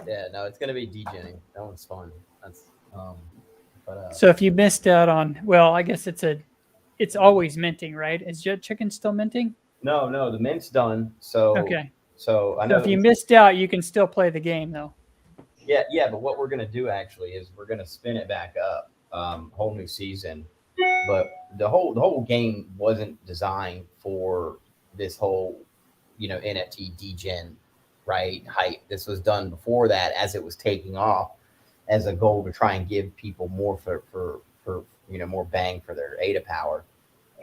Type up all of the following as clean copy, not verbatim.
Yeah, no, it's gonna be degenning. That one's fun. That's but So if you missed out on, well, I guess it's always minting, right? Is Jet Chicken still minting? no, no, the mint's done. So Okay. I So know if you the missed out, you can still play the game though. yeah, yeah, but what we're gonna do actually is we're gonna spin it back up, whole new season. But the whole game wasn't designed for this whole, NFT degen, right? Hype. This was done before that as it was taking off as a goal to try and give people more for more bang for their ADA power.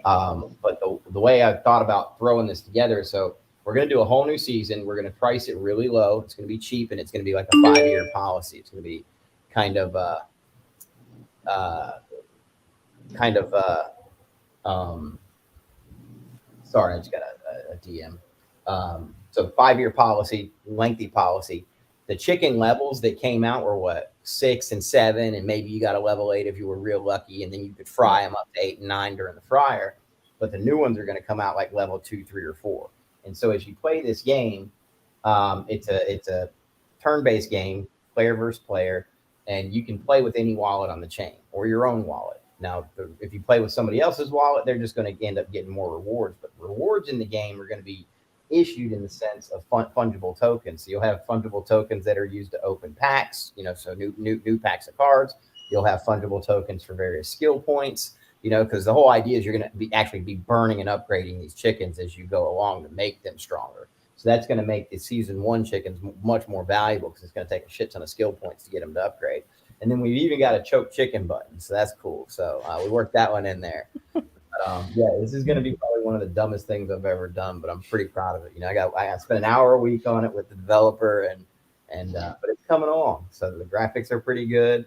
But the way I've thought about throwing this together, so we're going to do a whole new season. We're going to price it really low. It's going to be cheap, and it's going to be like a 5 year policy. It's going to be kind of uh, kind of um, sorry, I just got a DM. So 5 year policy, lengthy policy. The chicken levels that came out were what, 6 and 7, and maybe you got a level 8 if you were real lucky, and then you could fry them up to 8 and 9 during the fryer. But the new ones are going to come out like level 2, 3, or 4. And so as you play this game, it's a turn-based game, player versus player, and you can play with any wallet on the chain or your own wallet. Now, if you play with somebody else's wallet, they're just going to end up getting more rewards. But rewards in the game are going to be issued in the sense of fungible tokens. So you'll have fungible tokens that are used to open packs, so new packs of cards. You'll have fungible tokens for various skill points, because the whole idea is you're going to actually be burning and upgrading these chickens as you go along to make them stronger. So that's going to make the season one chickens much more valuable because it's going to take a shit ton of skill points to get them to upgrade. And then we've even got a choke chicken button, so that's cool. So we worked that one in there. But yeah, this is going to be probably one of the dumbest things I've ever done, but I'm pretty proud of it. I spent an hour a week on it with the developer, and but it's coming along. So the graphics are pretty good.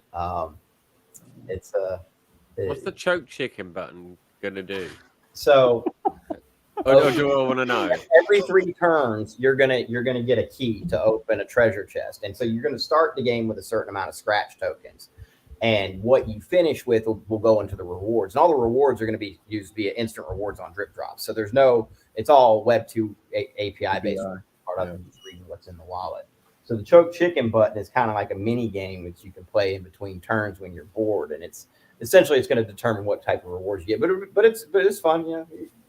It's What's it, the choke chicken button gonna do? so Or do I want to know? every 3 turns you're gonna get a key to open a treasure chest, and so you're gonna start the game with a certain amount of scratch tokens, and what you finish with will go into the rewards, and all the rewards are going to be used via instant rewards on drip drops. So it's all Web 2 API based part of it, just reading what's in the wallet. So the choke chicken button is kind of like a mini game that you can play in between turns when you're bored, and it's going to determine what type of rewards you get. But it's fun.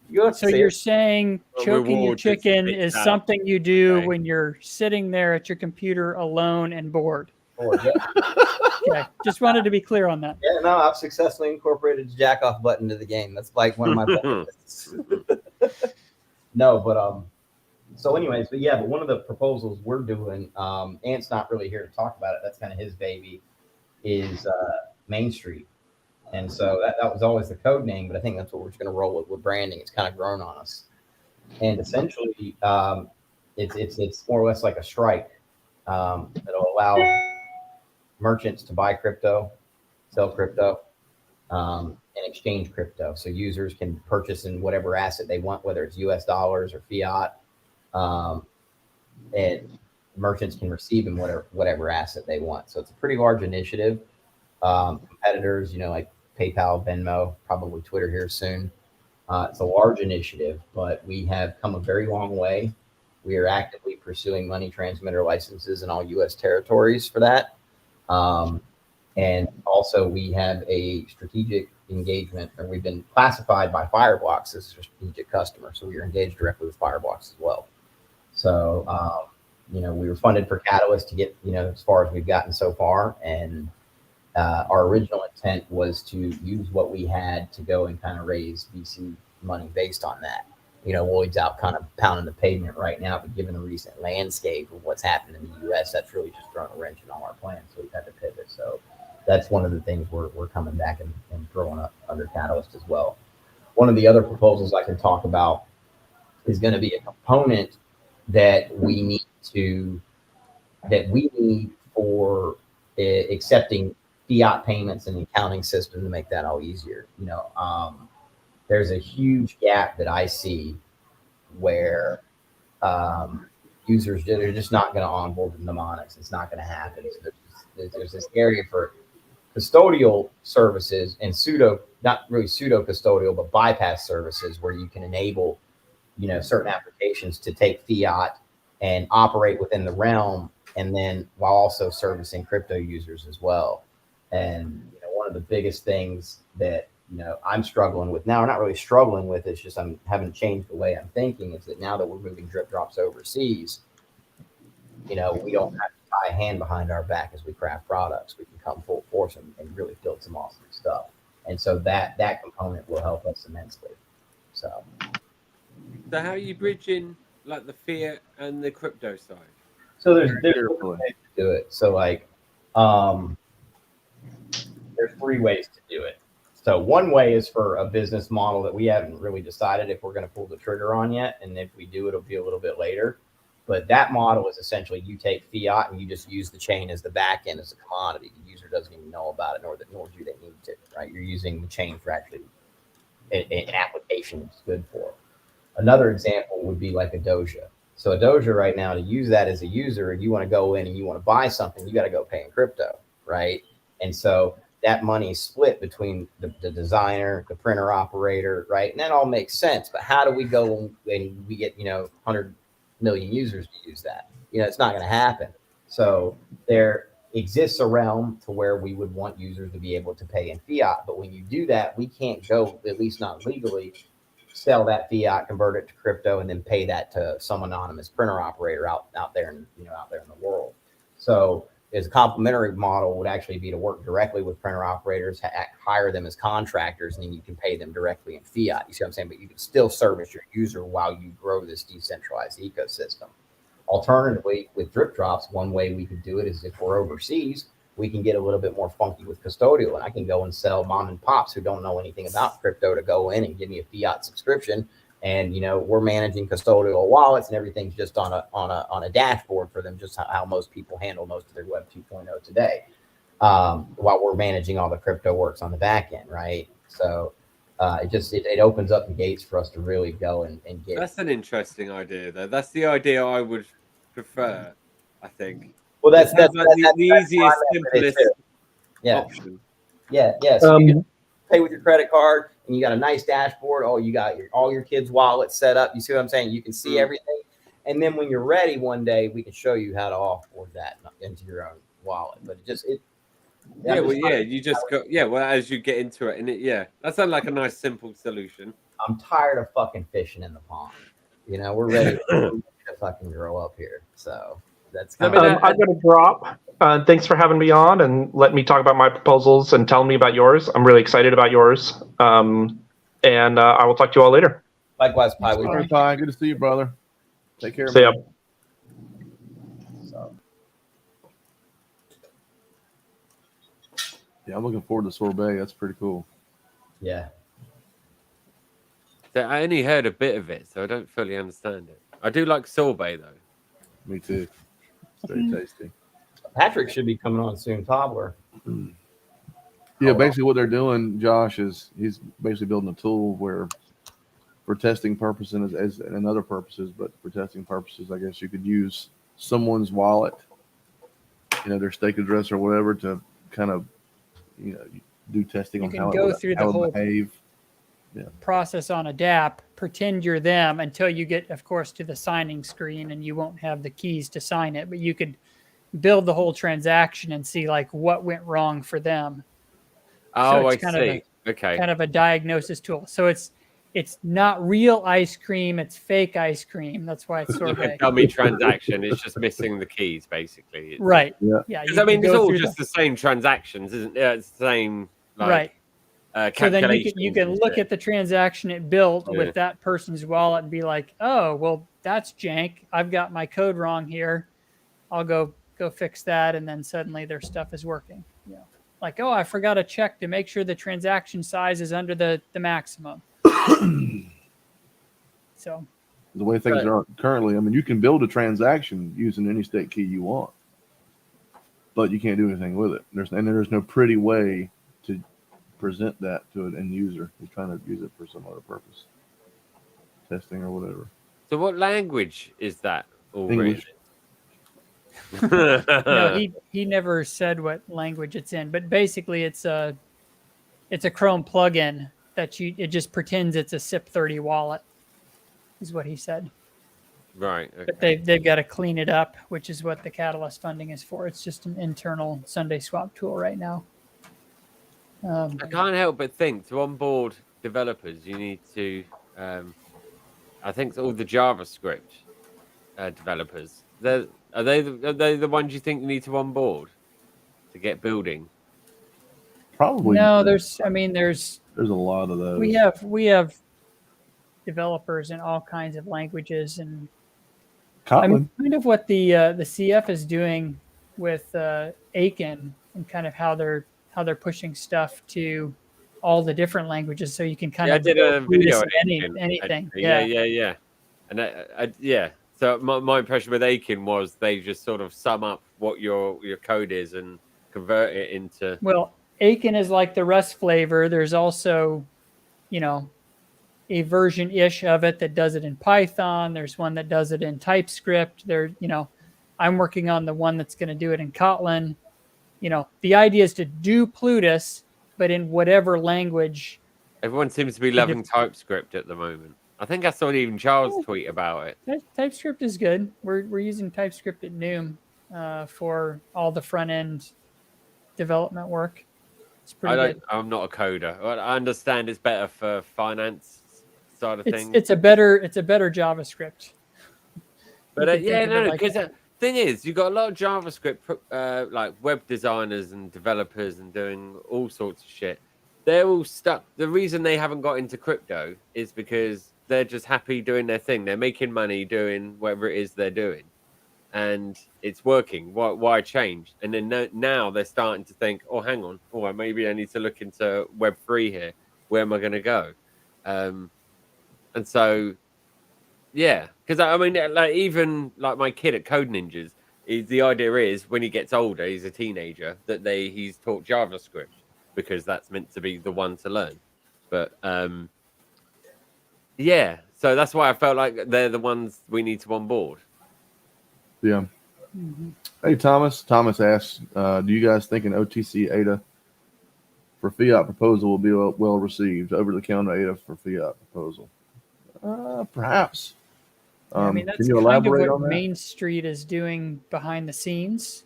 You have to So see you're it. saying Well, choking your rewards is the chicken big is tell. something you do Okay. when you're sitting there at your computer alone and bored. Bored, yeah. Okay. Just wanted to be clear on that. Yeah, no, I've successfully incorporated the jack off button to the game. That's like one of my benefits. No, but so anyways, but one of the proposals we're doing, Ant's not really here to talk about it. That's kind of his baby, is Main Street. And so that was always the code name, but I think that's what we're just going to roll with branding. It's kind of grown on us. And essentially, it's more or less like a strike that'll allow merchants to buy crypto, sell crypto, and exchange crypto. So users can purchase in whatever asset they want, whether it's US dollars or fiat, um, and merchants can receive in whatever asset they want. So it's a pretty large initiative. Competitors, like PayPal, Venmo, probably Twitter here soon. It's a large initiative, but we have come a very long way. We are actively pursuing money transmitter licenses in all U.S. territories for that. Um, and also, we have a strategic engagement, or we've been classified by Fireblocks as a strategic customer. So we are engaged directly with Fireblocks as well. So, we were funded for Catalyst to get, as far as we've gotten so far. And our original intent was to use what we had to go and kind of raise VC money based on that. Lloyd's out kind of pounding the pavement right now, but given the recent landscape of what's happened in the U.S., that's really just thrown a wrench in all our plans. So we've had to pivot. So that's one of the things we're coming back and throwing up under Catalyst as well. One of the other proposals I can talk about is going to be a component that we need to that we need for accepting fiat payments in the accounting system to make that all easier. There's a huge gap that I see where users are just not going to onboard the mnemonics. It's not going to happen. So there's this area for custodial services and not really pseudo custodial, but bypass services where you can enable certain applications to take fiat and operate within the realm and then while also servicing crypto users as well. And one of the biggest things that I'm struggling with now, or not really struggling with, it's just I'm having to change the way I'm thinking, is that now that we're moving drip drops overseas, we don't have to tie a hand behind our back as we craft products. We can come full force and really build some awesome stuff. And so that component will help us immensely. So how are you bridging like the fiat and the crypto side? So there's different ways to do it. So there's 3 ways to do it. So one way is for a business model that we haven't really decided if we're going to pull the trigger on yet, and if we do, it'll be a little bit later. But that model is essentially you take fiat and you just use the chain as the back end as a commodity. The user doesn't even know about it, nor do they need to. Right? You're using the chain for actually an application it's good for. Another example would be like a Doja. So a Doja right now, to use that as a user, you want to go in and you want to buy something, you got to go pay in crypto, right? And so that money is split between the designer, the printer operator, right? And that all makes sense. But how do we go and we get 100 million users to use that? It's not going to happen. So there exists a realm to where we would want users to be able to pay in fiat. But when you do that, we can't go, at least not legally, sell that fiat, convert it to crypto, and then pay that to some anonymous printer operator out there in the world. So as a complementary model would actually be to work directly with printer operators, hire them as contractors, and then you can pay them directly in fiat. You see what I'm saying? But you can still service your user while you grow this decentralized ecosystem. Alternatively, with drip drops, one way we could do it is if we're overseas, we can get a little bit more funky with custodial, and I can go and sell mom and pops who don't know anything about crypto to go in and give me a fiat subscription. And we're managing custodial wallets, and everything's just on a dashboard for them, just how most people handle most of their Web 2.0 today, while we're managing all the crypto works on the back end, right? So it opens up the gates for us to really go and get. That's an interesting idea, though. That's the idea I would prefer, I think. Well, that's like the easiest, simplest option. Yeah. So you can pay with your credit card, and you got a nice dashboard. Oh, you got all your kids' wallets set up. You see what I'm saying? You can see everything. And then when you're ready, one day we can show you how to offboard that into your own wallet. But you just go. As you get into it, and that sounds like a nice, simple solution. I'm tired of fucking fishing in the pond. We're ready to fucking grow up here. So that's I'm going to drop. Thanks for having me on and let me talk about my proposals and tell me about yours. I'm really excited about yours. And I will talk to you all later. Likewise, Pi. Good to see you, brother. Take care. See ya. So. Yeah, I'm looking forward to sorbet. That's pretty cool. Yeah. I only heard a bit of it, so I don't fully understand it. I do like sorbet, though. Me too. It's very tasty. Patrick should be coming on soon, Toddler. Yeah, basically what they're doing, Josh, is he's basically building a tool where for testing purposes and other purposes, but for testing purposes, I guess you could use someone's wallet, their stake address or whatever to kind of, do testing on how it would behave. Process on ADAP, pretend you're them until you get, of course, to the signing screen, and you won't have the keys to sign it, but you could build the whole transaction and see like what went wrong for them. Oh, I see. Okay. Kind of a diagnosis tool. So it's not real ice cream, it's fake ice cream. That's why it's sort of a dummy transaction. It's just missing the keys, basically. Right. Yeah. Because it's all just the same transactions, isn't it? It's the same. Right. So then you can look at the transaction it built with that person's wallet and be like, oh, well, that's jank. I've got my code wrong here. I'll go fix that. And then suddenly their stuff is working. Like, oh, I forgot to check to make sure the transaction size is under the maximum. So the way things are currently, you can build a transaction using any state key you want, but you can't do anything with it. There's no pretty way to present that to an end user who's trying to use it for some other purpose, testing or whatever. So what language is that English. No, he never said what language it's in, but basically it's a Chrome plugin that it just pretends it's a SIP30 wallet, is what he said. Right. Okay. But they've got to clean it up, which is what the Catalyst funding is for. It's just an internal Sunday swap tool right now. I can't help but think to onboard developers, you need to. I think all the JavaScript developers. Are they the ones you think you need to onboard to get building? Probably. No, there's a lot of those. We have developers in all kinds of languages, and Kotlin. I mean, kind of what the CF is doing with Aiken and kind of how they're pushing stuff to all the different languages, so you can kind of I did a video on anything. Yeah. And yeah. So my impression with Aiken was they just sort of sum up what your code is and convert it into. Well, Aiken is like the Rust flavor. There's also, a version-ish of it that does it in Python. There's one that does it in TypeScript. I'm working on the one that's going to do it in Kotlin. The idea is to do Plutus, but in whatever language. Everyone seems to be loving TypeScript at the moment. I think I saw even Charles tweet about it. TypeScript is good. We're using TypeScript at Noom for all the front-end development work. It's pretty good. I'm not a coder. I understand it's better for finance side of things. It's a better JavaScript. But because the thing is, you've got a lot of JavaScript like web designers and developers and doing all sorts of shit. They're all stuck. The reason they haven't got into crypto is because they're just happy doing their thing. They're making money doing whatever it is they're doing, and it's working. Why change? And then now they're starting to think, oh, hang on. Oh, maybe I need to look into Web3 here. Where am I going to go? And so, yeah, because I mean, like even like my kid at Code Ninjas, the idea is when he gets older, he's a teenager, that he's taught JavaScript because that's meant to be the one to learn. But yeah, so that's why I felt like they're the ones we need to onboard. Yeah. Mm-hmm. Hey, Thomas. Thomas asks, do you guys think an OTC ADA for fiat proposal will be well received? Over-the-counter ADA for fiat proposal? Perhaps. I mean, that's can you kind elaborate of on what that? Main Street is doing behind the scenes.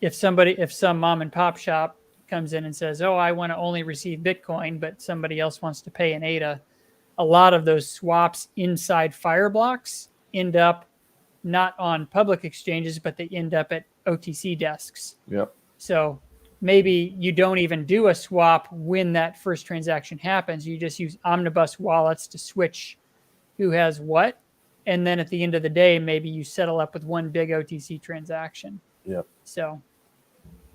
If some mom and pop shop comes in and says, oh, I want to only receive Bitcoin, but somebody else wants to pay an ADA, a lot of those swaps inside Fireblocks end up not on public exchanges, but they end up at OTC desks. Yep. So maybe you don't even do a swap when that first transaction happens. You just use omnibus wallets to switch who has what. And then at the end of the day, maybe you settle up with one big OTC transaction. Yep. So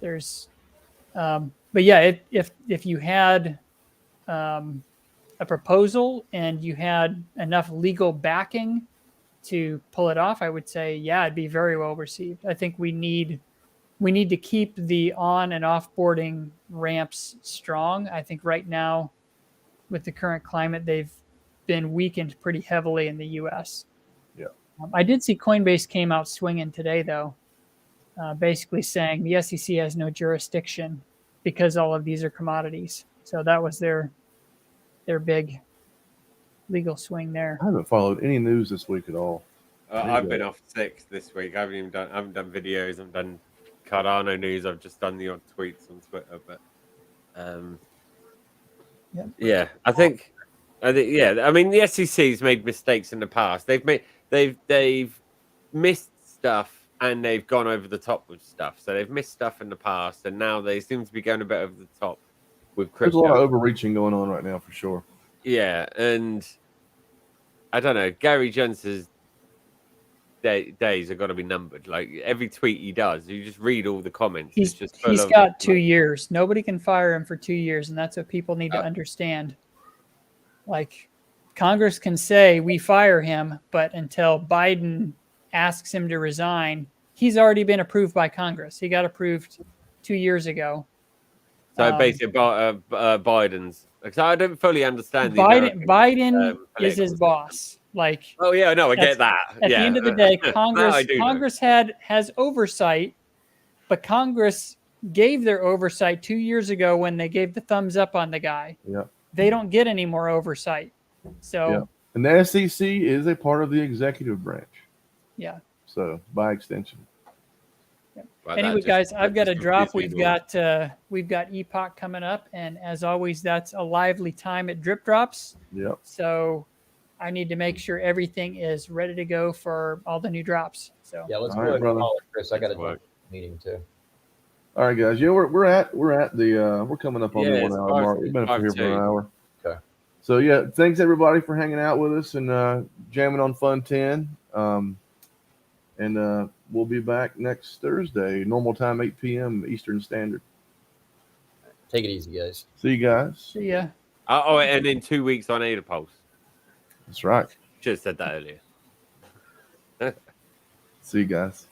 there's, but yeah, if you had a proposal and you had enough legal backing to pull it off, I would say, yeah, it'd be very well received. I think we need to keep the on and offboarding ramps strong. I think right now, with the current climate, they've been weakened pretty heavily in the U.S. Yeah. I did see Coinbase came out swinging today, though, basically saying the SEC has no jurisdiction because all of these are commodities. So that was their big legal swing there. I haven't followed any news this week at all. I've been off sick this week. I haven't done videos. I haven't done Cardano news. I've just done the odd tweets on Twitter. But yeah, I think yeah. I mean, the SEC's made mistakes in the past. They've missed stuff and they've gone over the top with stuff. So they've missed stuff in the past, and now they seem to be going a bit over the top with crypto. There's a lot of overreaching going on right now, for sure. Yeah, and I don't know. Gary Jones's days are got to be numbered. Like every tweet he does, you just read all the comments. He's got 2 years. Nobody can fire him for 2 years, and that's what people need to understand. Like Congress can say we fire him, but until Biden asks him to resign, he's already been approved by Congress. He got approved 2 years ago. So basically, Biden's. Because I don't fully understand. Biden is his boss. Like, oh yeah, no, I get that. At the end of the day, Congress has oversight, but Congress gave their oversight 2 years ago when they gave the thumbs up on the guy. Yeah. They don't get any more oversight. So And the SEC is a part of the executive branch. Yeah. So by extension. Well, Anyway, guys, I've got to drop. We've more. got Epoch coming up, and as always, that's a lively time at Drip Drops. Yep. So I need to make sure everything is ready to go for all the new drops. So Yeah, let's All go right, ahead brother. and call it, Chris. I got a work. meeting too. All right, guys. Yeah, we're at the we're coming up on the 1 it's hour 5, mark. We've been up here for 5:02. an hour. Okay. So yeah, thanks everybody for hanging out with us and jamming on Fun 10. And we'll be back next Thursday, normal time, 8 p.m. Eastern Standard. Take it easy, guys. See you guys. see ya. Oh, and in 2 weeks on AdaPulse. That's right. Should have said that earlier. See you guys.